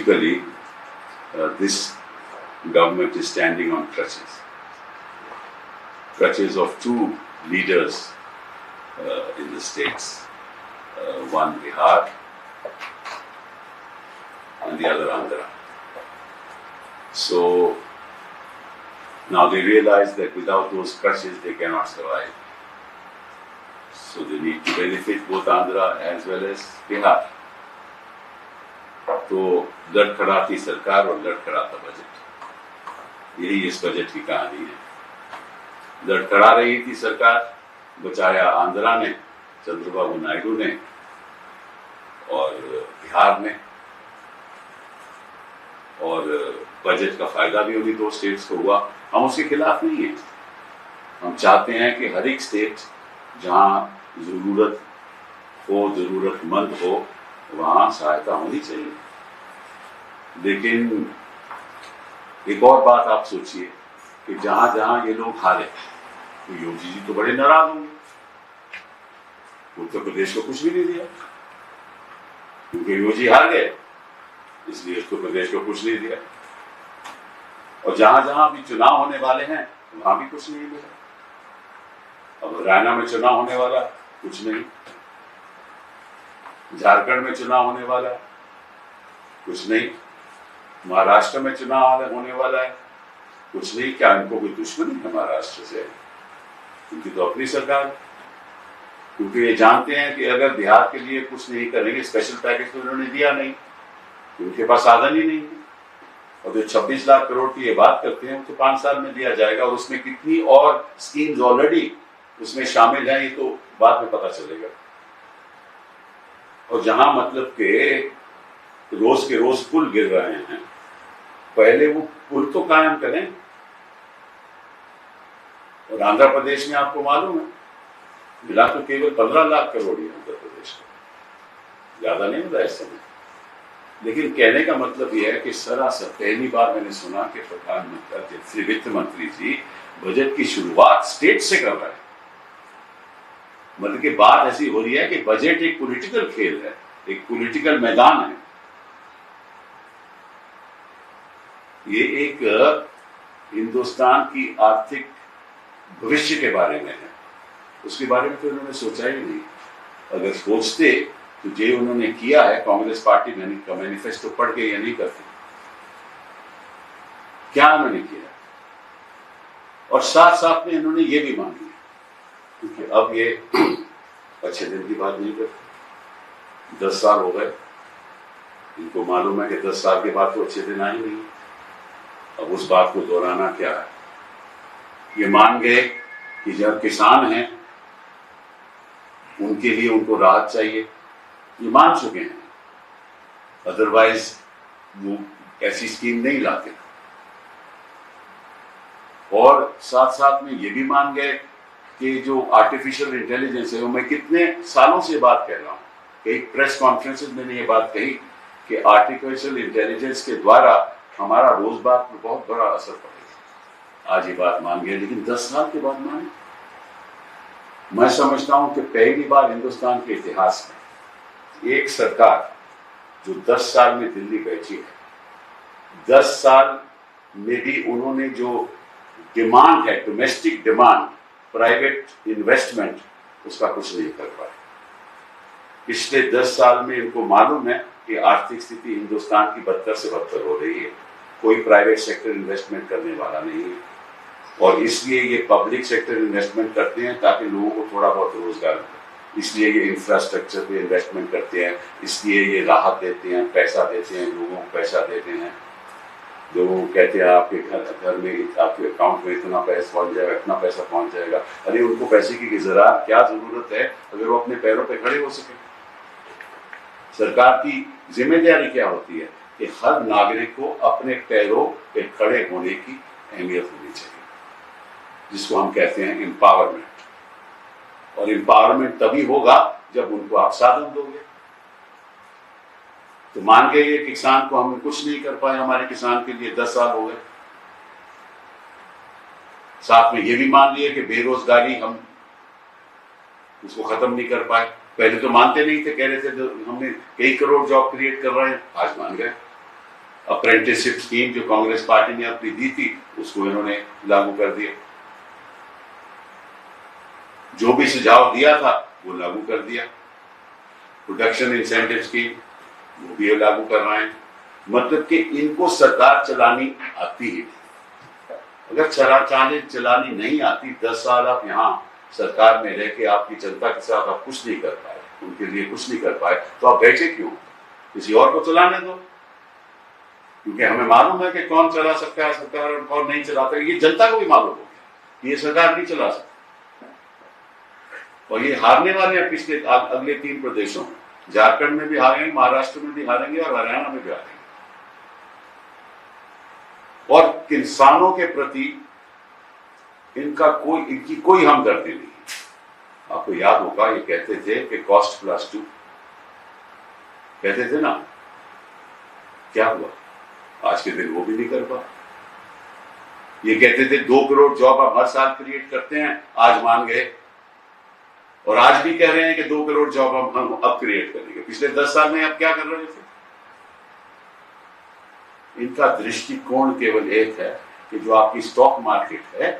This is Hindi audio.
politically, this government is standing on crutches of two leaders in the states, one Bihar and the other Andhra. So now they realize that without those crutches they cannot survive. So they need to benefit both Andhra as well as Bihar. तो लड़खड़ाती सरकार और लड़खड़ाता बजट, यही इस बजट की कहानी है। लड़खड़ा रही थी सरकार, बचाया आंध्रा ने, चंद्रबाबू नायडू ने और बिहार ने, और बजट का फायदा भी उन्हीं दो स्टेट्स को हुआ। हम उसके खिलाफ नहीं हैं, हम चाहते हैं कि हर एक स्टेट जहां जरूरत हो, जरूरतमंद हो, वहां सहायता होनी चाहिए। लेकिन एक और बात आप सोचिए कि जहां जहां ये लोग हारे, तो योगी जी तो बड़े नाराज होंगे, उत्तर प्रदेश को कुछ भी नहीं दिया, क्योंकि योगी हार गए इसलिए उत्तर प्रदेश को कुछ नहीं दिया। और जहां जहां भी चुनाव होने वाले हैं वहां भी कुछ नहीं मिला। अब हरियाणा में चुनाव होने वाला, कुछ नहीं। झारखंड में चुनाव होने वाला, कुछ नहीं। महाराष्ट्र में चुनाव होने वाला है, कुछ नहीं। क्या इनको कोई दुश्मनी है महाराष्ट्र से? उनकी तो अपनी सरकार, क्योंकि ये जानते हैं कि अगर बिहार के लिए कुछ नहीं करेंगे, स्पेशल पैकेज तो उन्होंने दिया नहीं, उनके पास साधन ही नहीं है। और जो 26 लाख करोड़ की ये बात करते हैं, तो 5 साल में दिया जाएगा, और उसमें कितनी और स्कीम्स ऑलरेडी उसमें शामिल हैं, ये तो बाद में पता चलेगा। और जहां मतलब के रोज पुल गिर रहे हैं, पहले वो पुल तो कायम करें। और आंध्र प्रदेश में आपको मालूम है मिला तो केवल 15 लाख करोड़ ही आंध्र प्रदेश को, ज्यादा नहीं मिला इस समय। लेकिन कहने का मतलब यह है कि सरासर पहली बार मैंने सुना कि प्रधानमंत्री, वित्त मंत्री जी बजट की शुरुआत स्टेट से कर रहे हैं। मतलब कि बात ऐसी हो रही है कि बजट एक पॉलिटिकल खेल है, एक पॉलिटिकल मैदान है। ये एक हिंदुस्तान की आर्थिक भविष्य के बारे में है, उसके बारे में तो उन्होंने सोचा ही नहीं। अगर सोचते तो जो उन्होंने किया है, कांग्रेस पार्टी का मैनिफेस्टो पढ़ के ये नहीं करते। क्या उन्होंने किया? और साथ साथ में इन्होंने ये भी मान लिया, क्योंकि अब ये अच्छे दिन की बात नहीं करते। 10 साल हो गए, इनको मालूम है कि 10 साल के बाद तो अच्छे दिन आए नहीं। अब उस बात को दोहराना क्या है? ये मान गए कि जब किसान हैं उनके लिए उनको राहत चाहिए, ये मान चुके हैं, अदरवाइज वो ऐसी स्कीम नहीं लाते। और साथ साथ में ये भी मान गए कि जो आर्टिफिशियल इंटेलिजेंस है, वो मैं कितने सालों से बात कह रहा हूँ, कई प्रेस कॉन्फ्रेंसेस में ये बात कही कि आर्टिफिशियल इंटेलिजेंस के द्वारा हमारा रोजगार पर बहुत बड़ा असर पड़ेगा। आज ये बात मान गए, लेकिन 10 साल के बाद माने। मैं समझता हूं कि पहली बार हिंदुस्तान के इतिहास में एक सरकार जो 10 साल में दिल्ली बैठी है, 10 साल में भी उन्होंने जो डिमांड है, डोमेस्टिक डिमांड, प्राइवेट इन्वेस्टमेंट, उसका कुछ नहीं कर पाए। पिछले 10 साल में इनको मालूम है कि आर्थिक स्थिति हिंदुस्तान की बदतर से बदतर हो रही है, कोई प्राइवेट सेक्टर इन्वेस्टमेंट करने वाला नहीं है, और इसलिए ये पब्लिक सेक्टर इन्वेस्टमेंट करते हैं ताकि लोगों को थोड़ा बहुत रोजगार मिले। इसलिए ये इंफ्रास्ट्रक्चर पे इन्वेस्टमेंट करते हैं, इसलिए ये राहत देते हैं, पैसा देते हैं, लोगों को पैसा देते हैं। लोगों को कहते हैं आपके घर में, आपके अकाउंट में इतना पैसा पहुंच जाएगा, इतना पैसा पहुंच जाएगा। अरे उनको पैसे की जरा क्या जरूरत है अगर वो अपने पैरों पे खड़े हो सके? सरकार की जिम्मेदारी क्या होती है कि हर नागरिक को अपने पैरों पे खड़े होने की अहमियत होनी चाहिए, जिसको हम कहते हैं एम्पावरमेंट। और एम्पावरमेंट तभी होगा जब उनको आप साधन दोगे। तो मान गए ये किसान को हम कुछ नहीं कर पाए, हमारे किसान के लिए 10 साल हो गए। साथ में ये भी मान लिए कि बेरोजगारी हम उसको खत्म नहीं कर पाए। पहले तो मानते नहीं थे, कह रहे थे हमने कई करोड़ जॉब क्रिएट कर रहे हैं, आज मान गए। अप्रेंटिसशिप स्कीम जो कांग्रेस पार्टी ने अपनी दी थी उसको इन्होंने लागू कर दिया। जो भी सुझाव दिया था वो लागू कर दिया। प्रोडक्शन इंसेंटिव स्कीम वो भी लागू कर रहे हैं। मतलब कि इनको सरकार चलानी आती ही नहीं। अगर चलानी नहीं आती, 10 साल आप यहाँ सरकार में रह के आपकी जनता के साथ आप कुछ नहीं कर पाए, उनके लिए कुछ नहीं कर पाए, तो आप बैठे क्यों? किसी और को चलाने दो, क्योंकि हमें मालूम है कि कौन चला सकता है सरकार और कौन नहीं चलाता है। ये जनता को भी मालूम हो कि ये सरकार नहीं चला सकती, और ये हारने वाले हैं पिछले अगले 3 प्रदेशों, झारखंड में भी हारेंगे, महाराष्ट्र में भी हारेंगे और हरियाणा में भी हारेंगे। और किसानों के प्रति इनकी कोई हमदर्दी नहीं। आपको याद होगा ये कहते थे कि कॉस्ट प्लस 2 कहते थे ना, क्या हुआ? आज के दिन वो भी नहीं कर पा। ये कहते थे 2 करोड़ जॉब आप हर साल क्रिएट करते हैं, आज मान गए, और आज भी कह रहे हैं कि 2 करोड़ जॉब हम अब क्रिएट करेंगे। पिछले 10 साल में आप क्या कर रहे थे? इनका दृष्टिकोण केवल एक है कि जो आपकी स्टॉक मार्केट है